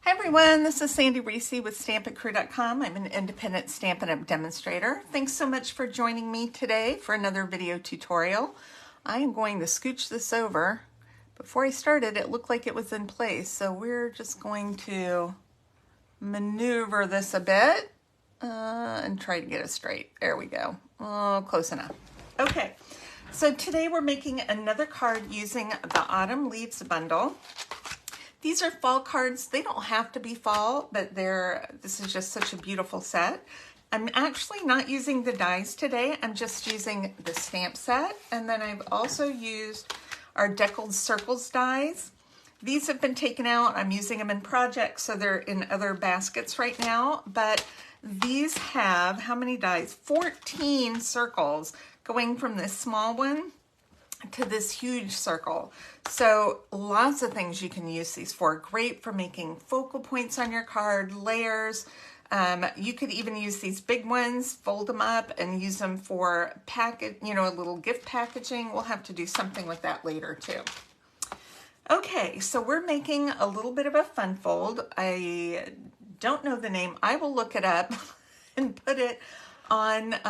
Hi everyone, this is Sandy Reese with StampItCrew.com. I'm an independent Stampin' Up! Demonstrator. Thanks so much for joining me today for another video tutorial. I am going to scooch this over. Before I started, it looked like it was in place, so we're just going to maneuver this a bit and try to get it straight. There we go. Oh, close enough. Okay, so today we're making another card using the Autumn Leaves bundle. These are fall cards. They don't have to be fall, but this is just such a beautiful set. I'm actually not using the dies today. I'm just using the stamp set. And then I've also used our Deckled Circles dies. These have been taken out. I'm using them in projects, so they're in other baskets right now. But these have, how many dies? 14 circles going from this small one to this huge circle. So lots of things you can use these for. Great for making focal points on your card, layers. You could even use these big ones, fold them up and use them for a little gift packaging. We'll have to do something with that later too. Okay, so we're making a little bit of a fun fold. I don't know the name. I will look it up and put it on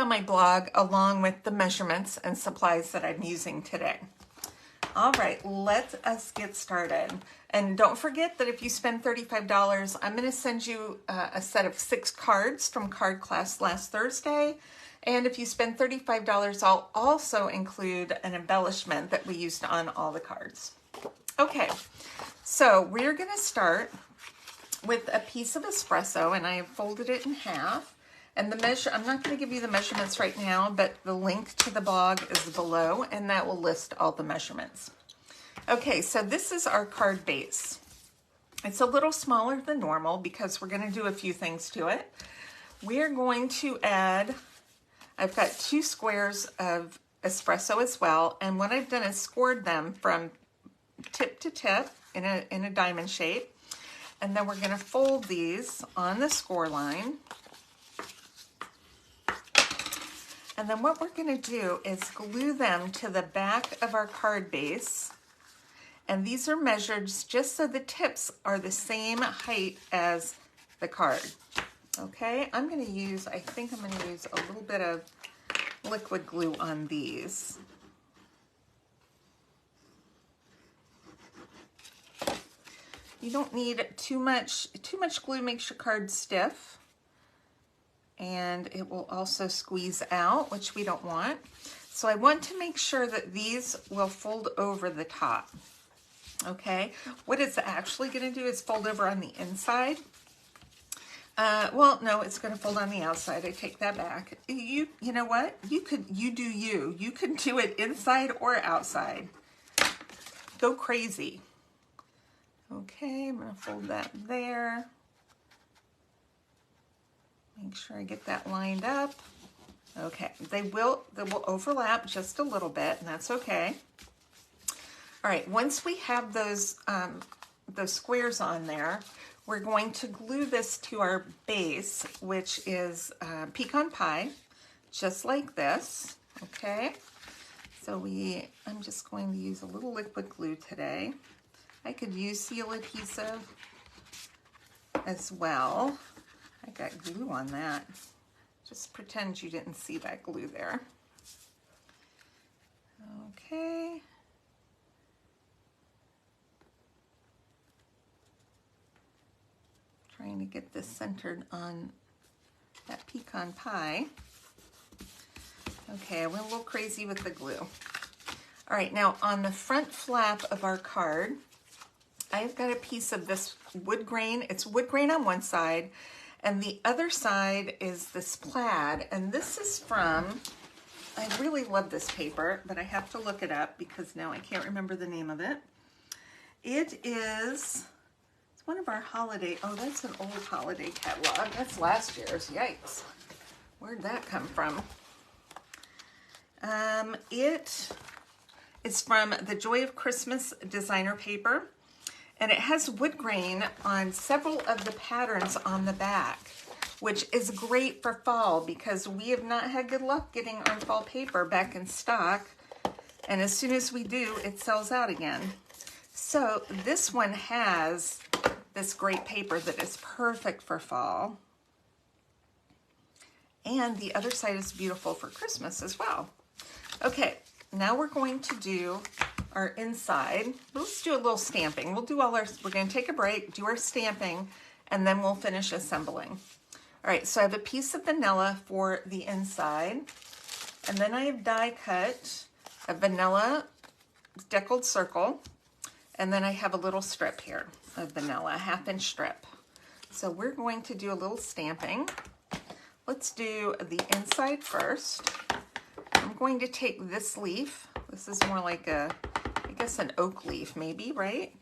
my blog along with the measurements and supplies that I'm using today. All right, let us get started. And don't forget that if you spend $35, I'm going to send you a set of 6 cards from Card Class last Thursday. And if you spend $35, I'll also include an embellishment that we used on all the cards. Okay, so we're going to start with a piece of espresso, and I have folded it in half. And I'm not going to give you the measurements right now, but the link to the blog is below, and that will list all the measurements. Okay, so this is our card base. It's a little smaller than normal because we're going to do a few things to it. We're going to add, I've got 2 squares of espresso as well, and what I've done is scored them from tip to tip in a diamond shape. And then we're going to fold these on the score line. And then what we're going to do is glue them to the back of our card base. And these are measured just so the tips are the same height as the card. Okay, I think I'm going to use a little bit of liquid glue on these. You don't need too much. Too much glue makes your card stiff. And it will also squeeze out, which we don't want. So I want to make sure that these will fold over the top. Okay, what it's actually going to do is fold over on the inside. Well, no, it's going to fold on the outside. I take that back. You know what? You can do it inside or outside. Go crazy. Okay, I'm going to fold that there. Make sure I get that lined up. Okay, they will overlap just a little bit, and that's okay. All right, once we have those squares on there, we're going to glue this to our base, which is pecan pie, just like this. Okay, so I'm just going to use a little liquid glue today. I could use seal adhesive as well. I got glue on that. Just pretend you didn't see that glue there. Okay. Trying to get this centered on that pecan pie. Okay, I went a little crazy with the glue. All right, now on the front flap of our card, I've got a piece of this wood grain. It's wood grain on one side, and the other side is this plaid, and this is from, I really love this paper, but I have to look it up because now I can't remember the name of it. It's one of our holiday, oh, that's an old holiday catalog. That's last year's, yikes. Where'd that come from? It's from the Joy of Christmas designer paper. And it has wood grain on several of the patterns on the back, which is great for fall because we have not had good luck getting our fall paper back in stock. And as soon as we do, it sells out again. So this one has this great paper that is perfect for fall. And the other side is beautiful for Christmas as well. Okay, now we're going to do our inside. Let's do a little stamping. We're going to take a break, do our stamping, and then we'll finish assembling. All right, so I have a piece of vanilla for the inside, and then I have die cut a vanilla deckled circle, and then I have a little strip here of vanilla, a 1/2 inch strip. So we're going to do a little stamping. Let's do the inside first. I'm going to take this leaf. This is more like I guess an oak leaf maybe, right?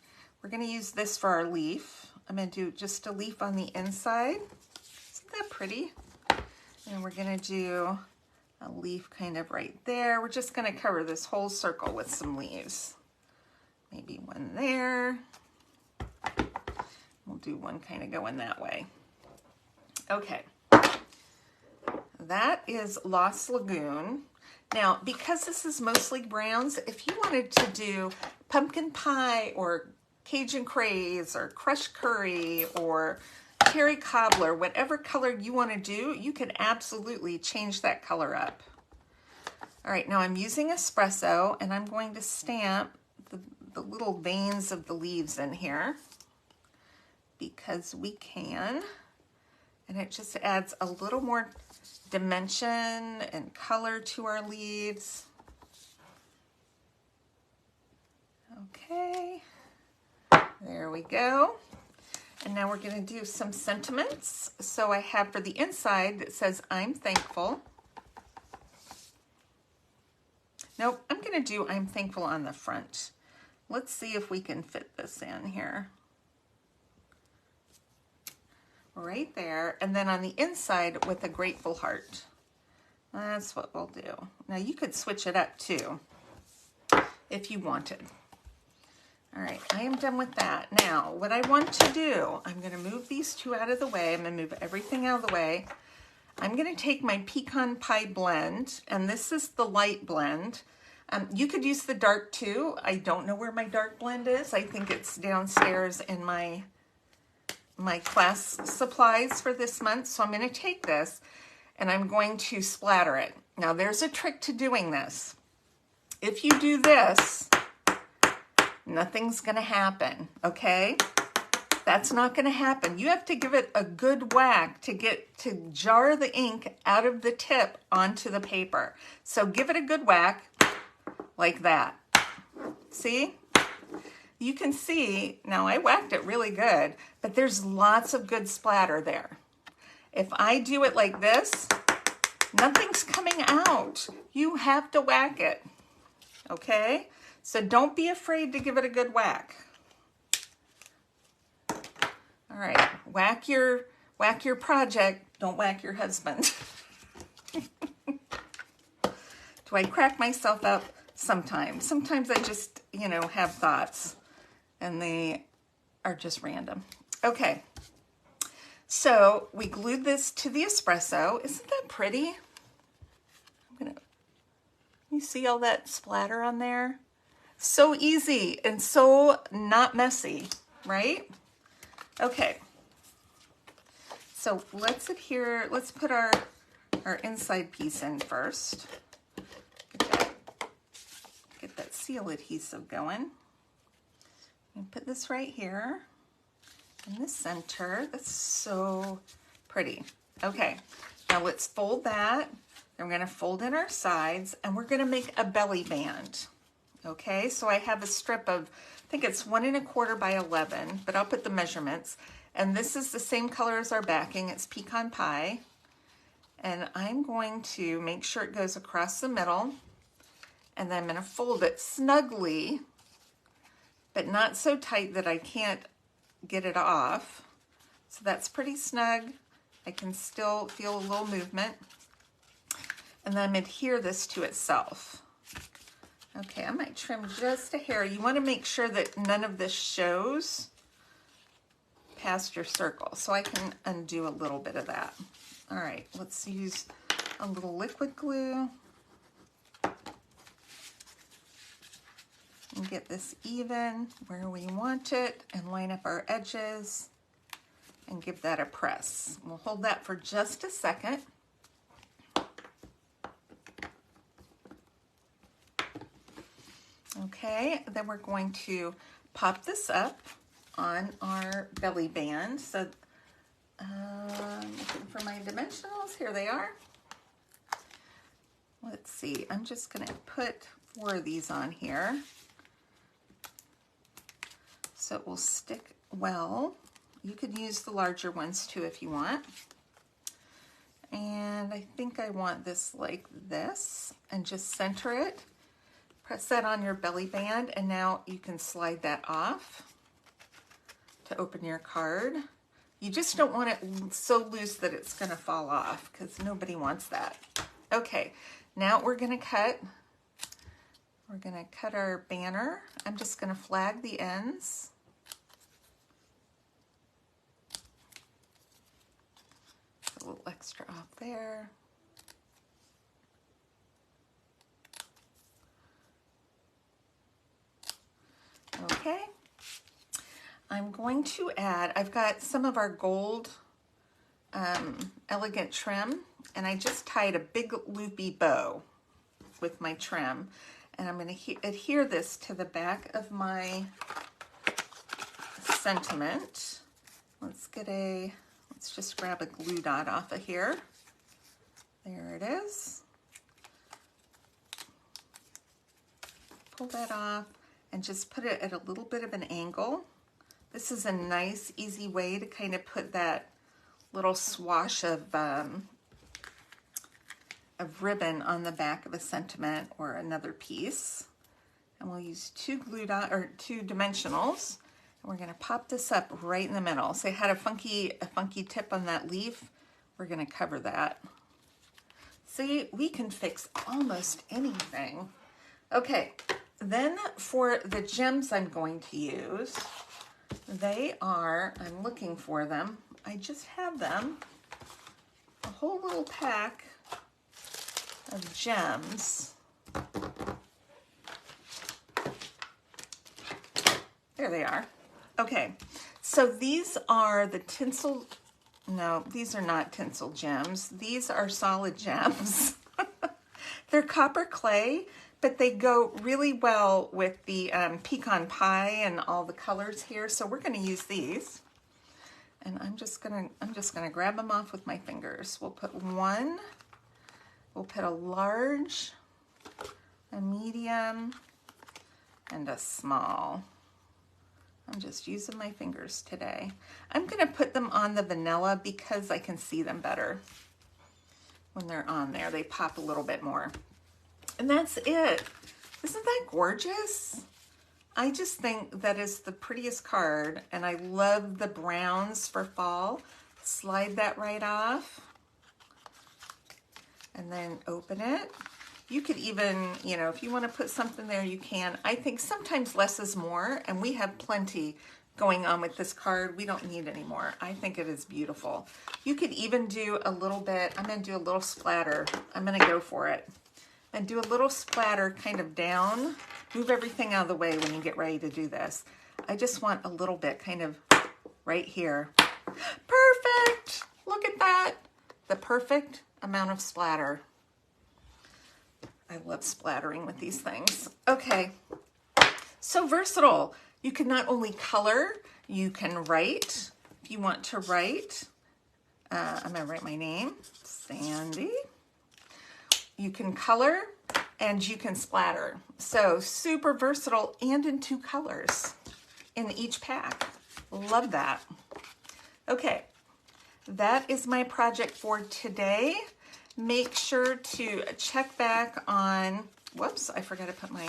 We're going to use this for our leaf. I'm going to do just a leaf on the inside. Isn't that pretty? And we're going to do a leaf kind of right there. We're just going to cover this whole circle with some leaves. Maybe one there. We'll do one kind of going that way. Okay. That is Lost Lagoon. Now, because this is mostly browns, if you wanted to do pumpkin pie or Cajun craze or crushed curry or cherry cobbler, whatever color you want to do, you can absolutely change that color up. All right, now I'm using espresso and I'm going to stamp the little veins of the leaves in here because we can. And it just adds a little more dimension and color to our leaves. Okay, there we go. And now we're going to do some sentiments. So I have for the inside that says, I'm thankful. Nope, I'm going to do I'm thankful on the front. Let's see if we can fit this in here. Right there, and then on the inside with a grateful heart. That's what we'll do. Now you could switch it up too, if you wanted. All right, I am done with that. Now, what I want to do, I'm gonna move these two out of the way. I'm gonna move everything out of the way. I'm gonna take my pecan pie blend, and this is the light blend. You could use the dark too. I don't know where my dark blend is. I think it's downstairs in my class supplies for this month. So I'm going to take this and I'm going to splatter it. Now there's a trick to doing this. If you do this, nothing's going to happen, okay? That's not going to happen. You have to give it a good whack to jar the ink out of the tip onto the paper. So give it a good whack like that. See? You can see, now I whacked it really good, but there's lots of good splatter there. If I do it like this, nothing's coming out. You have to whack it, okay? So don't be afraid to give it a good whack. All right, whack your project, don't whack your husband. Do I crack myself up? Sometimes. Sometimes I just, have thoughts. And they are just random. Okay, so we glued this to the espresso. Isn't that pretty? You see all that splatter on there? So easy and so not messy, right? Okay, so let's put our inside piece in first. Get that seal adhesive going. And put this right here in the center. That's so pretty. Okay, now let's fold that. Then we're going to fold in our sides and we're going to make a belly band. Okay, so I have a strip of, I think it's 1 1/4 by 11, but I'll put the measurements. And this is the same color as our backing. It's pecan pie. And I'm going to make sure it goes across the middle. And then I'm going to fold it snugly, but not so tight that I can't get it off. So that's pretty snug. I can still feel a little movement. And then I'm adhere this to itself. Okay, I might trim just a hair. You want to make sure that none of this shows past your circle. So I can undo a little bit of that. All right, let's use a little liquid glue. and get this even where we want it and line up our edges and give that a press. We'll hold that for just a second. Okay, then we're going to pop this up on our belly band. So looking for my dimensionals, here they are. Let's see, I'm just gonna put 4 of these on here so it will stick well. You could use the larger ones too if you want. And I think I want this like this, and just center it. Press that on your belly band, and now you can slide that off to open your card. You just don't want it so loose that it's gonna fall off, because nobody wants that. Okay, now we're gonna cut our banner. I'm just gonna flag the ends. A little extra off there. Okay, I'm going to add, I've got some of our gold elegant trim, and I just tied a big loopy bow with my trim, and I'm going to adhere this to the back of my sentiment. Let's just grab a glue dot off of here. There it is. Pull that off and just put it at a little bit of an angle. This is a nice, easy way to kind of put that little swash of ribbon on the back of a sentiment or another piece. And we'll use 2 dimensionals. And we're gonna pop this up right in the middle. So I had a funky tip on that leaf. We're gonna cover that. See, we can fix almost anything. Okay. Then for the gems I'm going to use, I'm looking for them. I just have them, a whole little pack of gems. There they are. Okay, so these are the tinsel, no, these are not tinsel gems. These are solid gems. They're copper clay, but they go really well with the pecan pie and all the colors here. So we're gonna use these. And I'm just gonna grab them off with my fingers. We'll put 1, we'll put a large, a medium, and a small. I'm just using my fingers today. I'm gonna put them on the vanilla because I can see them better. When they're on there, they pop a little bit more. And that's it. Isn't that gorgeous? I just think that is the prettiest card, and I love the browns for fall. Slide that right off, and then open it. You could even, you know, if you want to put something there, you can. I think sometimes less is more, and we have plenty going on with this card. We don't need any more. I think it is beautiful. You could even do a little bit, I'm going to do a little splatter. I'm going to go for it. And do a little splatter kind of down. Move everything out of the way when you get ready to do this. I just want a little bit kind of right here. Perfect! Look at that. The perfect amount of splatter. I love splattering with these things. Okay, so versatile. You can not only color, you can write. If you want to write, I'm gonna write my name, Sandy. You can color and you can splatter. So super versatile and in 2 colors in each pack. Love that. Okay, that is my project for today. Make sure to check back on, whoops, I forgot to put my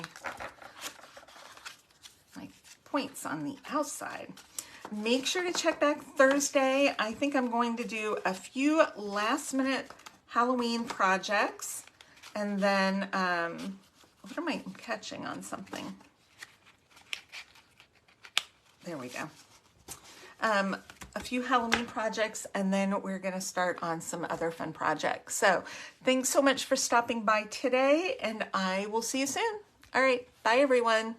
points on the outside. Make sure to check back Thursday. I think I'm going to do a few last minute Halloween projects. And then, what am I catching on something? There we go. A few Halloween projects, and then we're gonna start on some other fun projects. So thanks so much for stopping by today, and I will see you soon. All right, bye everyone.